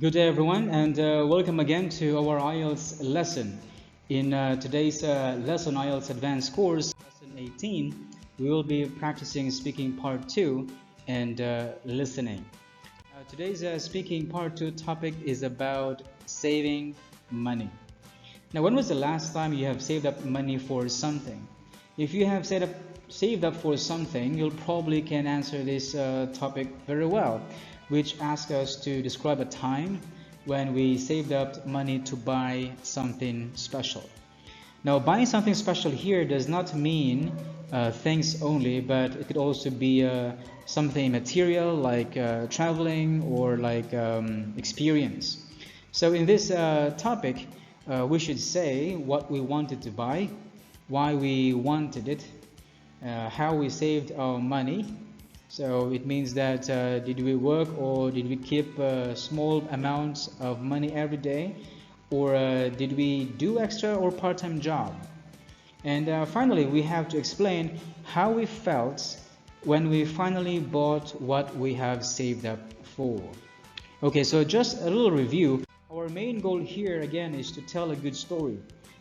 Good day, everyone, and welcome again to our IELTS lesson. In today's lesson, IELTS Advanced course, lesson 18, we will be practicing speaking part 2 and listening. Today's speaking part 2 topic is about saving money. Now, when was the last time you have saved up money for something? If you have saved up for something, you'll probably can answer this topic very well, which asks us to describe a time when we saved up money to buy something special. Now, buying something special here does not mean things only, but it could also be something material like traveling or like experience. So in this topic, we should say what we wanted to buy, why we wanted it, how we saved our money. So it means that did we work or did we keep small amounts of money every day, or did we do extra or part-time job? And finally, we have to explain how we felt when we finally bought what we have saved up for. Okay, so just a little review. Our main goal here again is to tell a good story.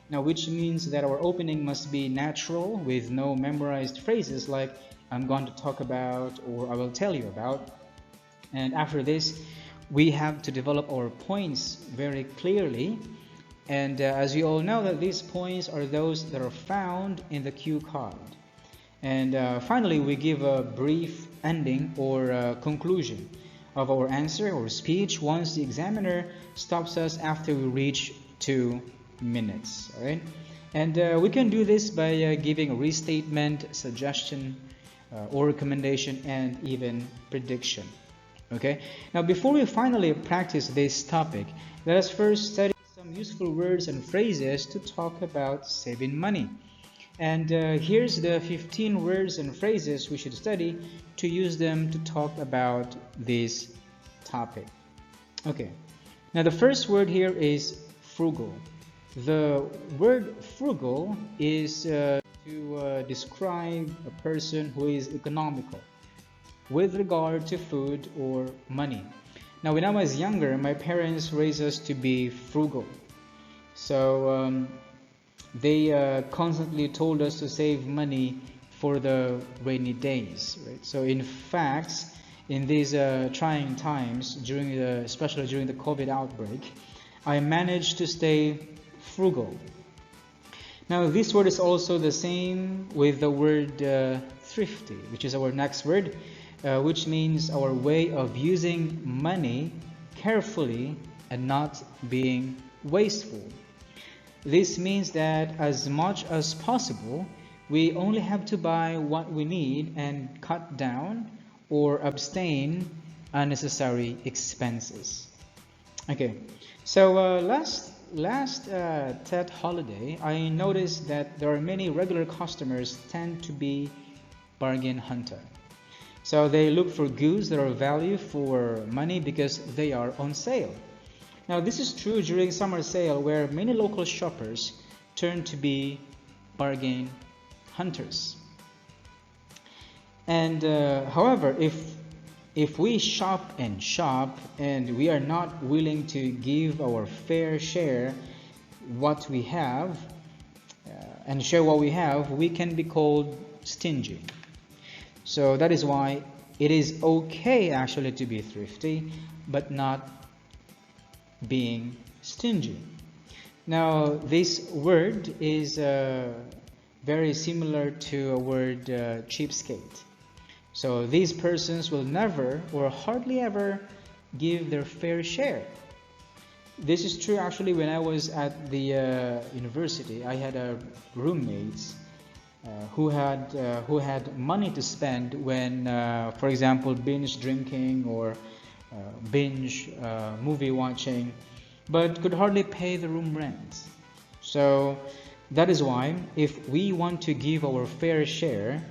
Now, which means that our opening must be natural with no memorized phrases like I'm going to talk about or I will tell you about. And after this, we have to develop our points very clearly. And as you all know, that these points are those that are found in the cue card. And finally, we give a brief ending or conclusion of our answer or speech once the examiner stops us after we reach 2 minutes. All right, and we can do this by giving a restatement, suggestion, or recommendation, and even prediction. Okay, now before we finally practice this topic, let us first study some useful words and phrases to talk about saving money. And here's the 15 words and phrases we should study to use them to talk about this topic. Okay, now the first word here is frugal. The word frugal is to describe a person who is economical with regard to food or money. Now, when I was younger, my parents raised us to be frugal. So they constantly told us to save money for the rainy days, right? So in fact, in these trying times, especially during the COVID outbreak, I managed to stay frugal. Now, this word is also the same with the word thrifty, which is our next word, which means our way of using money carefully and not being wasteful. This means that as much as possible, we only have to buy what we need and cut down or abstain unnecessary expenses. Okay, so last TED holiday, I noticed that there are many regular customers tend to be bargain hunter. So they look for goods that are value for money because they are on sale. Now, this is true during summer sale where many local shoppers turn to be bargain hunters. And however, if we shop and we are not willing to give our fair share what we have and share what we have, we can be called stingy. So that is why it is okay actually to be thrifty, but not being stingy. Now, this word is very similar to a word cheapskate. So these persons will never or hardly ever give their fair share. This is true actually when I was at the university. I had roommates who had money to spend when, for example, binge drinking or binge movie watching, but could hardly pay the room rent. So that is why if we want to give our fair share,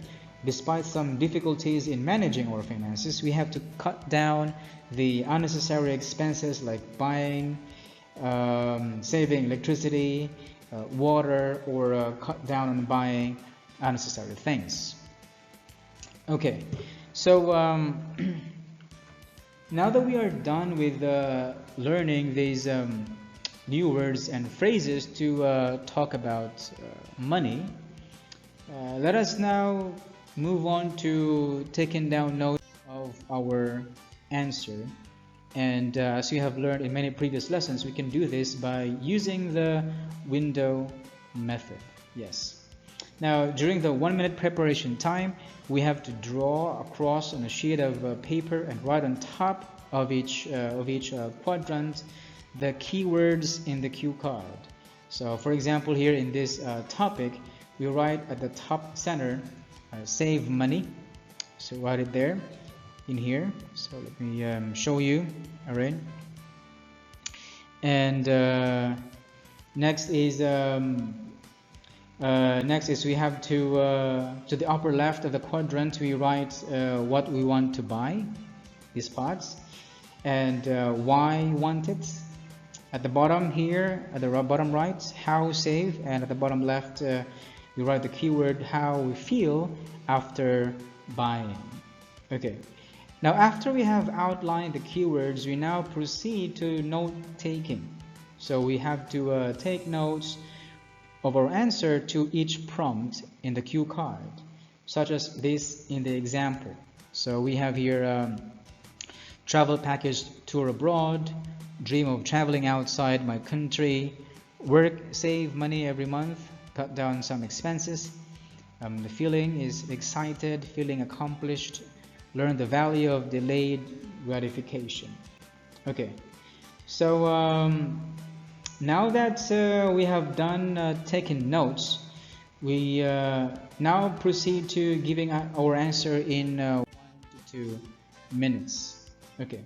despite some difficulties in managing our finances, we have to cut down the unnecessary expenses like buying, saving electricity, water, or cut down on buying unnecessary things. Okay, so Now that we are done with learning these new words and phrases to talk about money, let us now move on to taking down notes of our answer. And as you have learned in many previous lessons, we can do this by using the window method. Yes. Now, during the 1 minute preparation time, we have to draw a cross on a sheet of paper and write on top of each quadrant the keywords in the cue card. So, for example, here in this topic, we write at the top center, save money. So write it there, in here. So let me show you. All right. And next is we have to the upper left of the quadrant, we write what we want to buy, these parts, and why want it. At the bottom here, at the bottom right, how save, and at the bottom left, we write the keyword how we feel after buying. Okay. Now, after we have outlined the keywords, we now proceed to note taking. So we have to take notes of our answer to each prompt in the cue card, such as this in the example. So we have here travel package tour abroad, dream of traveling outside my country, work, save money every month, cut down some expenses. The feeling is excited, feeling accomplished, learn the value of delayed gratification. Okay, so now that we have done taking notes, we now proceed to giving our answer in 1 to 2 minutes. Okay.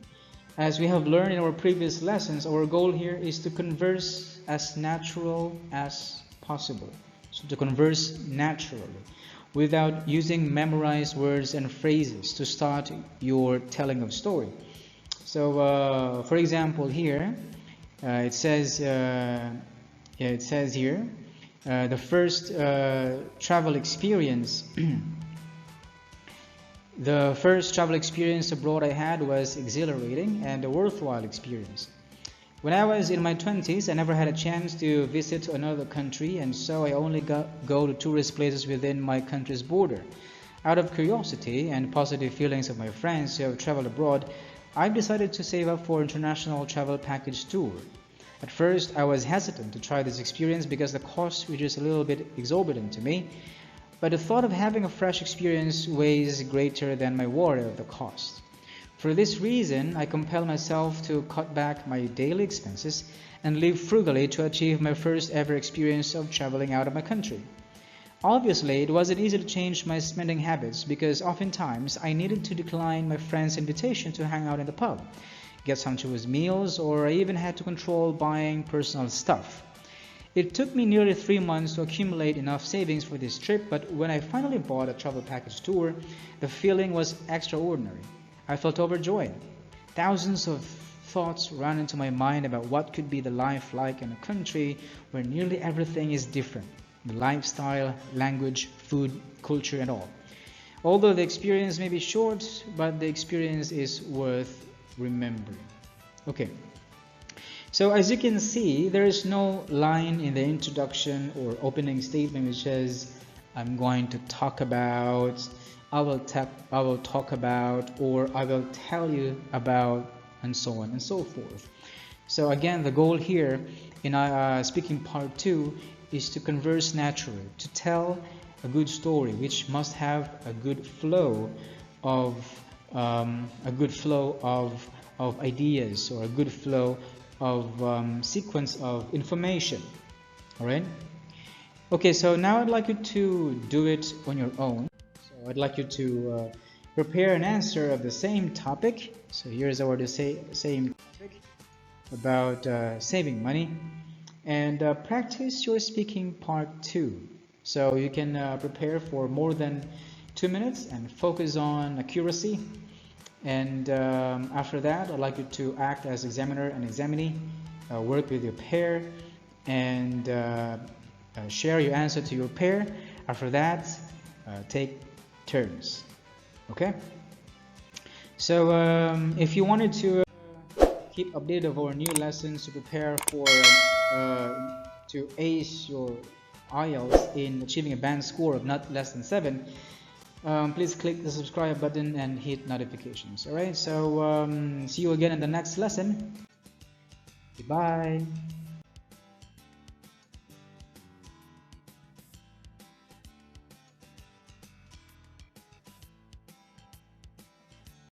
As we have learned in our previous lessons, our goal here is to converse as natural as possible. So to converse naturally, without using memorized words and phrases to start your telling of story. So, for example, here it says here the first travel experience. The first travel experience abroad I had was exhilarating and a worthwhile experience. When I was in my 20s, I never had a chance to visit another country, and so I only go to tourist places within my country's border. Out of curiosity and positive feelings of my friends who have traveled abroad, I've decided to save up for international travel package tour. At first, I was hesitant to try this experience because the cost was just a little bit exorbitant to me. But the thought of having a fresh experience weighs greater than my worry of the cost. For this reason, I compel myself to cut back my daily expenses and live frugally to achieve my first ever experience of traveling out of my country. Obviously, it wasn't easy to change my spending habits because oftentimes I needed to decline my friends' invitation to hang out in the pub, get sumptuous meals, or I even had to control buying personal stuff. It took me nearly 3 months to accumulate enough savings for this trip, but when I finally bought a travel package tour, the feeling was extraordinary. I felt overjoyed. Thousands of thoughts ran into my mind about what could be the life like in a country where nearly everything is different. The lifestyle, language, food, culture, and all. Although the experience may be short, but the experience is worth remembering. Okay. So as you can see, there is no line in the introduction or opening statement which says, I'm going to talk about, I will talk about, or I will tell you about, and so on and so forth. So again, the goal here in speaking part 2 is to converse naturally, to tell a good story, which must have a good flow of ideas, or a good flow of sequence of information. All right. Okay, so now I'd like you to do it on your own. So I'd like you to prepare an answer of the same topic. So here's our same topic about saving money, and practice your speaking part 2. So you can prepare for more than 2 minutes and focus on accuracy. And after that, I'd like you to act as examiner and examinee, work with your pair, and share your answer to your pair. After that, take turns. Okay? So if you wanted to keep updated of our new lessons to prepare for to ace your IELTS in achieving a band score of not less than 7, please click the subscribe button and hit notifications. Alright, so see you again in the next lesson. Goodbye.